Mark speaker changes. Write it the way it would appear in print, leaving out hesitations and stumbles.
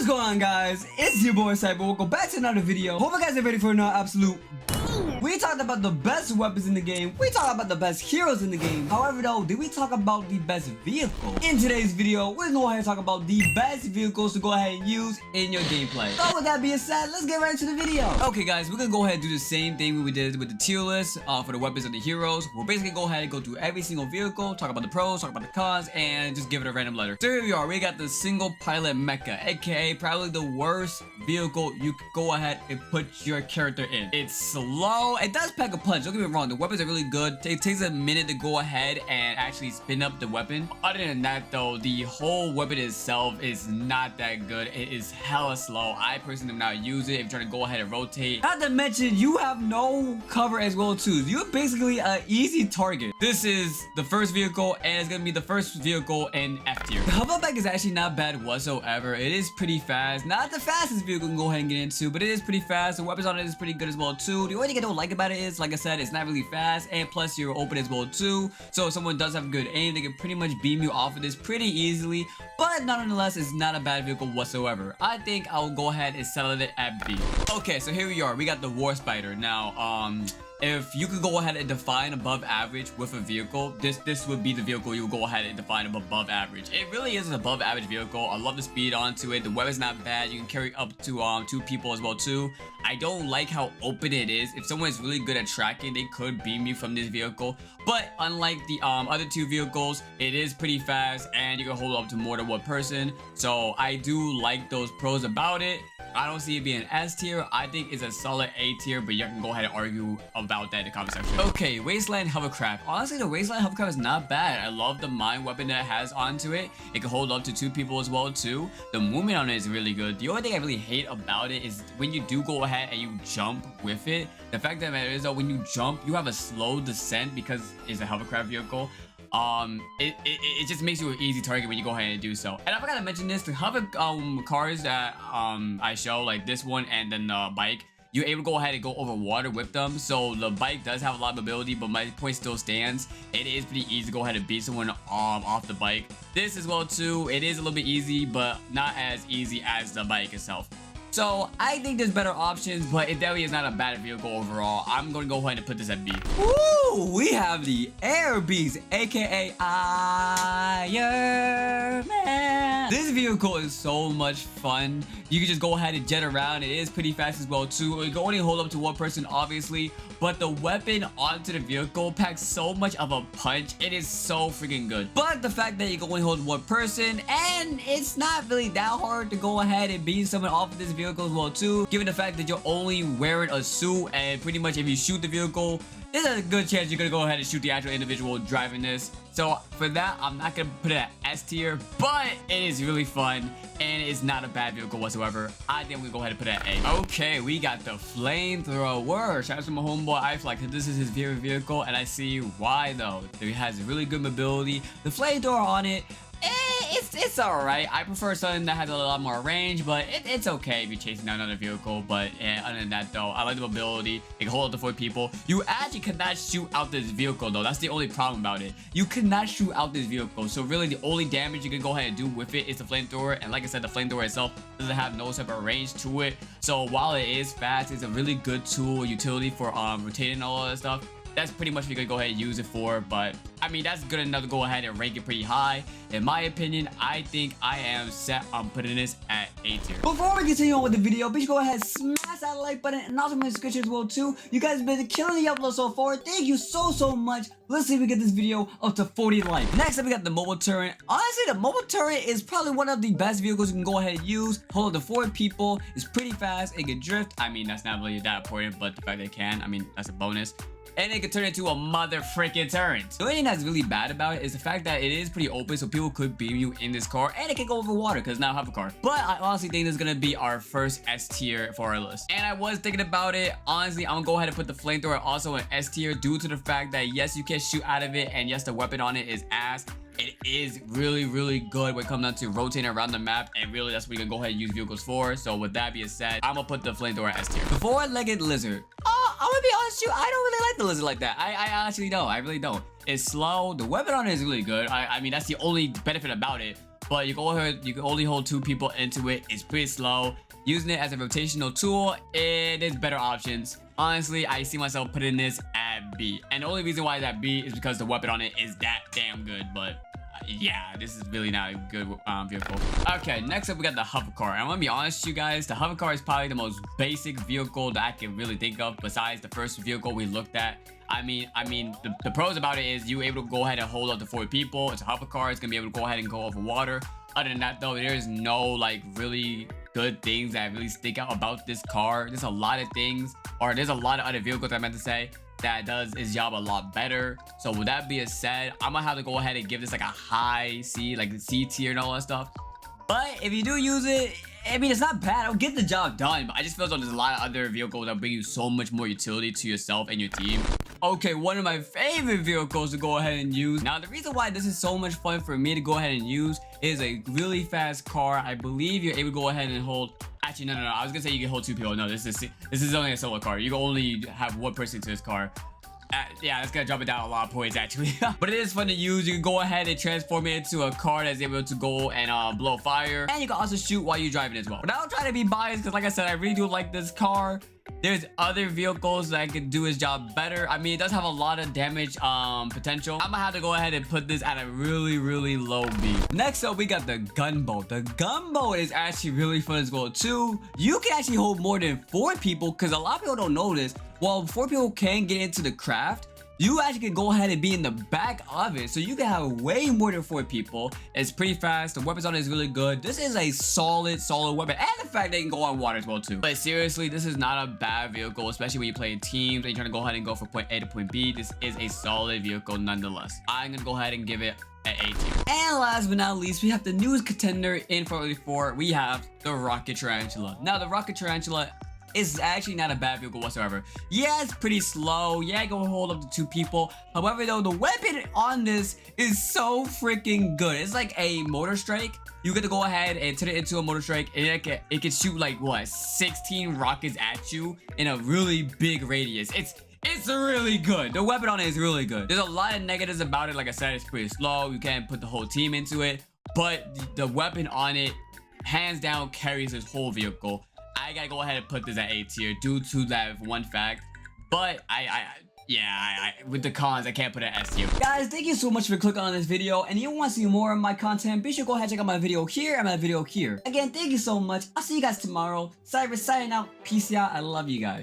Speaker 1: What's going on, guys? It's your boy Cyber. Welcome back to another video. Hope you guys are ready for another absolute boom. We talked about the best weapons in the game. We talked about the best heroes in the game. However, though, did we talk about the best vehicle? In today's video, we're gonna go ahead and talk about the best vehicles to go ahead and use in your gameplay. So with that being said, let's get right into the video. Okay, guys, we're gonna go ahead and do the same thing we did with the tier list for the weapons of the heroes. We'll basically go ahead and go through every single vehicle, talk about the pros, talk about the cons, and just give it a random letter. So here we are. We got the single pilot mecha, aka probably the worst vehicle you could go ahead and put your character in. It's slow. It does pack a punch. Don't get me wrong. The weapons are really good. It takes a minute to go ahead and actually spin up the weapon. Other than that, though, the whole weapon itself is not that good. It is hella slow. I personally do not use it if you're trying to go ahead and rotate. Not to mention, you have no cover as well too. You're basically an easy target. This is the first vehicle, and it's gonna be the first vehicle in F tier. The hovercar is actually not bad whatsoever. It is pretty fast. Not the fastest vehicle you can go ahead and get into, but it is pretty fast. The weapons on it is pretty good as well too. The only thing I don't like about it is, like I said, it's not really fast, and plus you're open as well too. So if someone does have good aim, they can pretty much beam you off of this pretty easily. But nonetheless, it's not a bad vehicle whatsoever. I think I'll go ahead and settle it at B. Okay, so here we are. We got the War Spider. Now, if you could go ahead and define above average with a vehicle, this would be the vehicle you would go ahead and define above average. It really is an above average vehicle. I love the speed onto it. The weapon's not bad. You can carry up to 2 people as well too. I don't like how open it is. If someone is really good at tracking, they could beam you from this vehicle. But unlike the other 2 vehicles, it is pretty fast and you can hold up to more than 1 person. So I do like those pros about it. I don't see it being an S tier. I think it's a solid A tier, but you can go ahead and argue about that in the comment section. Okay, Wasteland Hovercraft. Honestly, the Wasteland Hovercraft is not bad. I love the mine weapon that it has onto it. It can hold up to 2 people as well too. The movement on it is really good. The only thing I really hate about it is when you do go ahead and you jump with it. The fact that it is though, when you jump, you have a slow descent because it's a hovercraft vehicle. It just makes you an easy target when you go ahead and do so. And I forgot to mention this, the hover cars that I show, like this one and then the bike, you're able to go ahead and go over water with them. So the bike does have a lot of mobility, but my point still stands. It is pretty easy to go ahead and beat someone off the bike. This as well too, it is a little bit easy, but not as easy as the bike itself. So I think there's better options, but it definitely is not a bad vehicle overall. I'm going to go ahead and put this at B. Ooh, we have the Air Beast, aka Iron Man. This vehicle is so much fun. You can just go ahead and jet around. It is pretty fast as well too. You can only hold up to 1 person, obviously, but the weapon onto the vehicle packs so much of a punch. It is so freaking good. But the fact that you can only hold 1 person, and it's not really that hard to go ahead and beat someone off of this vehicle as well too, given the fact that you're only wearing a suit, and pretty much if you shoot the vehicle, there's a good chance you're gonna go ahead and shoot the actual individual driving this. So for that, I'm not gonna put it at S tier, but it is really fun and it's not a bad vehicle whatsoever. I think we go ahead and put it at A. Okay, we got the flamethrower. Shout out to my homeboy iFly, this is his favorite vehicle, and I see why though. It has really good mobility. The flamethrower on it, it's alright. I prefer something that has a lot more range, but it's okay if you're chasing down another vehicle. But other than that though, I like the mobility. It can hold up to 4 people. You actually cannot shoot out this vehicle though. That's the only problem about it. You cannot shoot out this vehicle. So really the only damage you can go ahead and do with it is the flamethrower. And like I said, the flamethrower itself doesn't have no type of range to it. So while it is fast, it's a really good tool, utility for rotating and all that stuff. That's pretty much what you're gonna go ahead and use it for, but I mean, that's good enough to go ahead and rank it pretty high. In my opinion, I think I am set on putting this at A tier. Before we continue on with the video, please go ahead and smash that like button and also my description as well too. You guys have been killing the upload so far. Thank you so much. Let's see if we get this video up to 40 likes. Next up, we got the mobile turret. Honestly, the mobile turret is probably one of the best vehicles you can go ahead and use. Hold up to 4 people. It's pretty fast. It can drift. I mean, that's not really that important, but the fact that it can, I mean, that's a bonus. And it can turn into a mother freaking turret. The only thing that's really bad about it is the fact that it is pretty open, so people could beam you in this car, and it can go over water because it's not a hovercar. But I honestly think this is gonna be our first S tier for our list. And I was thinking about it. Honestly, I'm gonna go ahead and put the flamethrower also in S tier due to the fact that yes, you can shoot out of it, and yes, the weapon on it is ass. It is really good when it comes down to rotating around the map, and really that's what you can go ahead and use vehicles for. So with that being said, I'm gonna put the flamethrower S tier. The 4-legged lizard. I'm gonna be honest with you, I don't really like the lizard like that. I honestly don't. I really don't. It's slow. The weapon on it is really good. I mean, that's the only benefit about it. but you can only hold 2 people into it. It's pretty slow. Using it as a rotational tool, it is better options. Honestly, I see myself putting this at B. And the only reason why it's at B is because the weapon on it is that damn good. But yeah, this is really not a good vehicle. Okay, next up we got the Hovercar. And I'm gonna be honest with you guys, the Hovercar is probably the most basic vehicle that I can really think of besides the first vehicle we looked at. I mean, the pros about it is you're able to go ahead and hold up to 4 people. It's a Hovercar. It's gonna be able to go ahead and go over water. Other than that, though, there's no like really good things that really stick out about this car. There's a lot of things, or there's a lot of other vehicles I meant to say that does its job a lot better. So with that being said, I'm gonna have to go ahead and give this like a high C, like the C tier and all that stuff. But if you do use it, I mean, it's not bad. It'll get the job done, but I just feel like there's a lot of other vehicles that bring you so much more utility to yourself and your team. Okay, one of my favorite vehicles to go ahead and use. Now, the reason why this is so much fun for me to go ahead and use is a really fast car. I believe you're able to go ahead and hold... Actually, no. I was gonna say you can hold 2 people. No, this is only a solo car. You can only have 1 person to this car. Yeah, that's gonna drop it down a lot of points actually. But it is fun to use. You can go ahead and transform it into a car that's able to go and blow fire. And you can also shoot while you're driving as well. But I don't try to be biased because like I said, I really do like this car. There's other vehicles that can do his job better. I mean, it does have a lot of damage potential. I'm gonna have to go ahead and put this at a really low B. Next up, we got the gunboat. The gunboat is actually really fun as well too. You can actually hold more than 4 people because a lot of people don't know this. While 4 people can get into the craft, you actually can go ahead and be in the back of it, so you can have way more than 4 people. It's pretty fast. The weapons on it is really good. This is a solid weapon, and the fact they can go on water as well too. But seriously, this is not a bad vehicle, especially when you play in teams and you're trying to go ahead and go from point A to point B. This is a solid vehicle nonetheless. I'm gonna go ahead and give it an A tier. And last but not least, we have the newest contender in Farlight 4. We have the Rocket Tarantula. Now, the Rocket Tarantula is actually not a bad vehicle whatsoever. Yeah, it's pretty slow. Yeah, it can hold up to 2 people. However, though, the weapon on this is so freaking good. It's like a motor strike. You get to go ahead and turn it into a motor strike, and it can shoot like what, 16 rockets at you in a really big radius. It's really good. The weapon on it is really good. There's a lot of negatives about it. Like I said, it's pretty slow. You can't put the whole team into it, but the weapon on it hands down carries this whole vehicle. I gotta go ahead and put this at A tier due to that one fact. But with the cons, I can't put it at S tier. Guys, thank you so much for clicking on this video. And if you want to see more of my content, be sure to go ahead and check out my video here and my video here. Again, thank you so much. I'll see you guys tomorrow. Cyrus signing out. Peace out. I love you guys.